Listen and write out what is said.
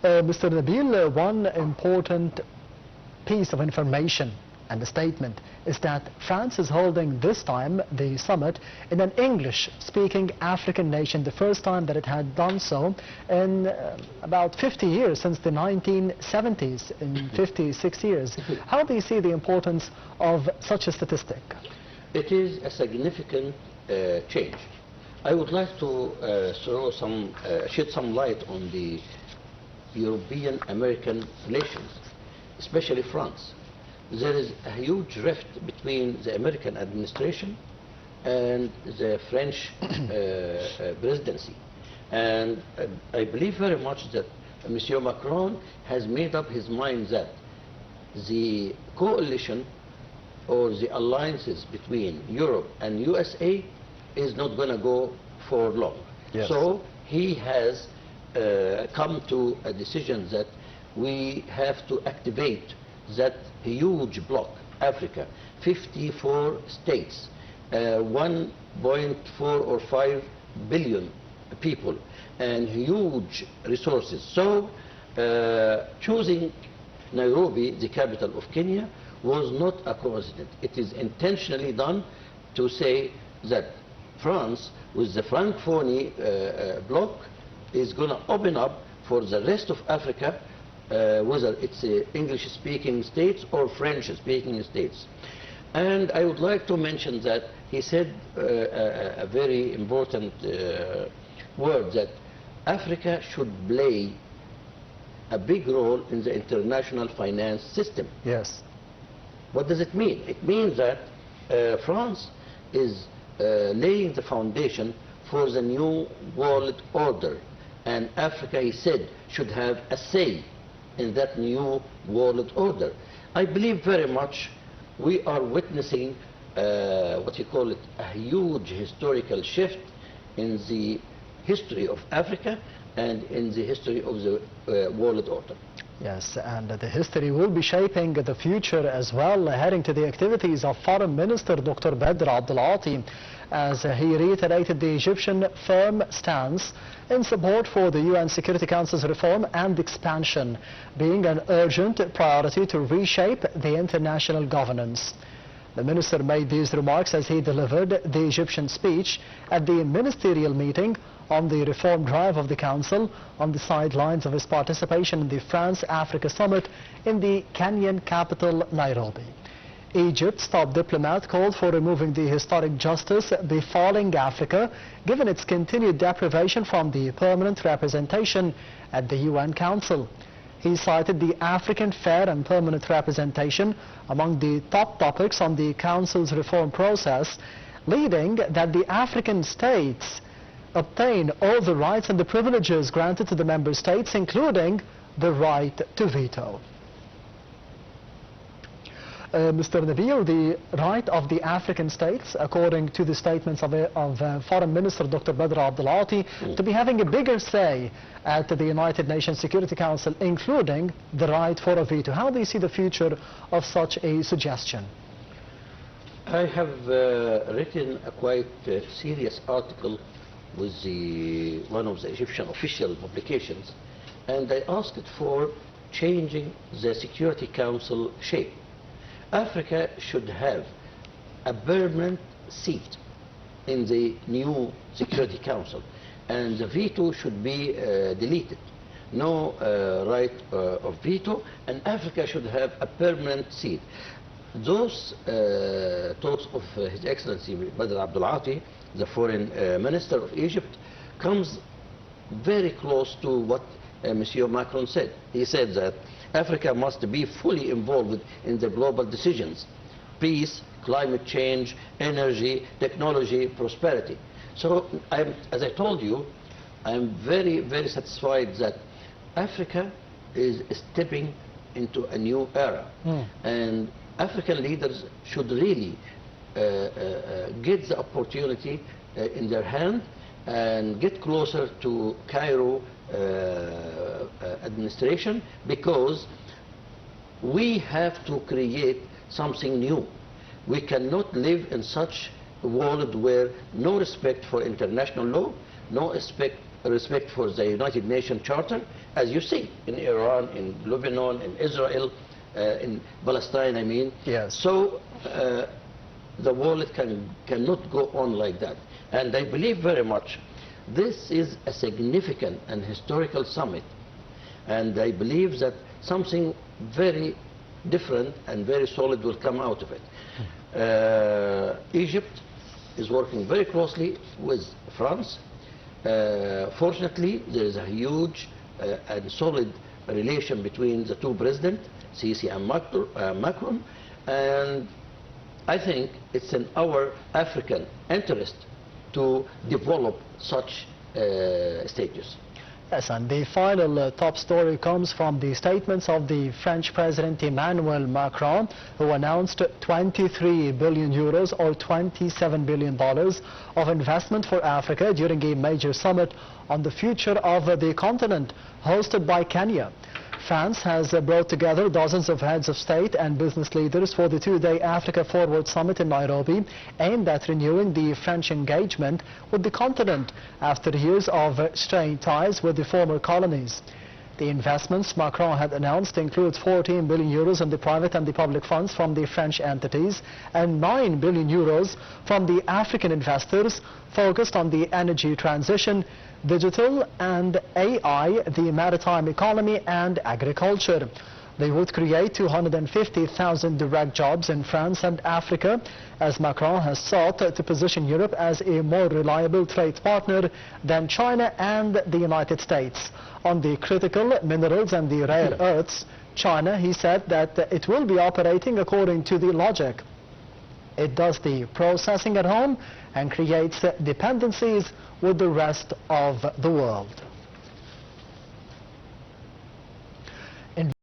Mr. Nabil, one important piece of information and the statement is that France is holding this time the summit in an English-speaking African nation, the first time that it had done so in about 50 years, since the 1970s, in 56 years. How do you see the importance of such a statistic? It is a significant change. I would like to shed some light on the European American relations, especially France. There is a huge rift between the American administration and the French presidency. And I believe very much that Monsieur Macron has made up his mind that the coalition or the alliances between Europe and USA is not going to go for long. Yes. So he has come to a decision that we have to activate that huge bloc, Africa, 54 states, 1.4 or 5 billion people, and huge resources. So choosing Nairobi, the capital of Kenya, was not a coincidence. It is intentionally done to say that France, with the Francophone bloc, is going to open up for the rest of Africa, whether it's English-speaking states or French-speaking states. And I would like to mention that he said a very important word, that Africa should play a big role in the international finance system. Yes. What does it mean? It means that France is laying the foundation for the new world order, and Africa, he said, should have a say in that new world order. I believe very much we are witnessing what you call it, a huge historical shift in the history of Africa and in the history of the world order. Yes, and the history will be shaping the future as well, heading to the activities of Foreign Minister Dr. Badr Abdulati, as he reiterated the Egyptian firm stance in support for the UN Security Council's reform and expansion, being an urgent priority to reshape the international governance. The minister made these remarks as he delivered the Egyptian speech at the ministerial meeting on the reform drive of the Council, on the sidelines of his participation in the France-Africa Summit in the Kenyan capital, Nairobi. Egypt's top diplomat called for removing the historic justice befalling Africa, given its continued deprivation from the permanent representation at the UN Council. He cited the African fair and permanent representation among the top topics on the Council's reform process, leading that the African states obtain all the rights and the privileges granted to the member states, including the right to veto. Mr. Nabil, the right of the African states, according to the statements of Foreign Minister Dr. Badr Abdulati, to be having a bigger say at the United Nations Security Council, including the right for a veto. How do you see the future of such a suggestion? I have written a quite serious article with one of the Egyptian official publications, and I asked for changing the Security Council shape. Africa should have a permanent seat in the new Security Council, and the veto should be deleted. No right of veto, and Africa should have a permanent seat. Those talks of His Excellency Badr Abdulati, the Foreign Minister of Egypt, comes very close to what Monsieur Macron said. He said that Africa must be fully involved in the global decisions: peace, climate change, energy, technology, prosperity. So, as I told you, I'm very, very satisfied that Africa is stepping into a new era. And African leaders should really get the opportunity in their hand and get closer to Cairo administration, because we have to create something new. We cannot live in such a world where no respect for international law, no respect respect for the United Nations Charter, as you see, in Iran, in Lebanon, in Israel, in Palestine, I mean. Yes. So the world cannot go on like that. And I believe very much this is a significant and historical summit. And I believe that something very different and very solid will come out of it. Egypt is working very closely with France. Fortunately, there is a huge and solid relation between the two presidents, Sisi and Macron, and I think it's in our African interest to develop such stages. Yes, and the final top story comes from the statements of the French President Emmanuel Macron, who announced 23 billion euros or $27 billion of investment for Africa during a major summit on the future of the continent hosted by Kenya. France has brought together dozens of heads of state and business leaders for the two-day Africa Forward Summit in Nairobi, aimed at renewing the French engagement with the continent after years of strained ties with the former colonies. The investments Macron had announced includes 14 billion euros in the private and the public funds from the French entities and 9 billion euros from the African investors focused on the energy transition, digital and AI, the maritime economy and agriculture. They would create 250,000 direct jobs in France and Africa, as Macron has sought to position Europe as a more reliable trade partner than China and the United States. On the critical minerals and the rare earths, China, he said that it will be operating according to the logic. It does the processing at home and creates dependencies with the rest of the world.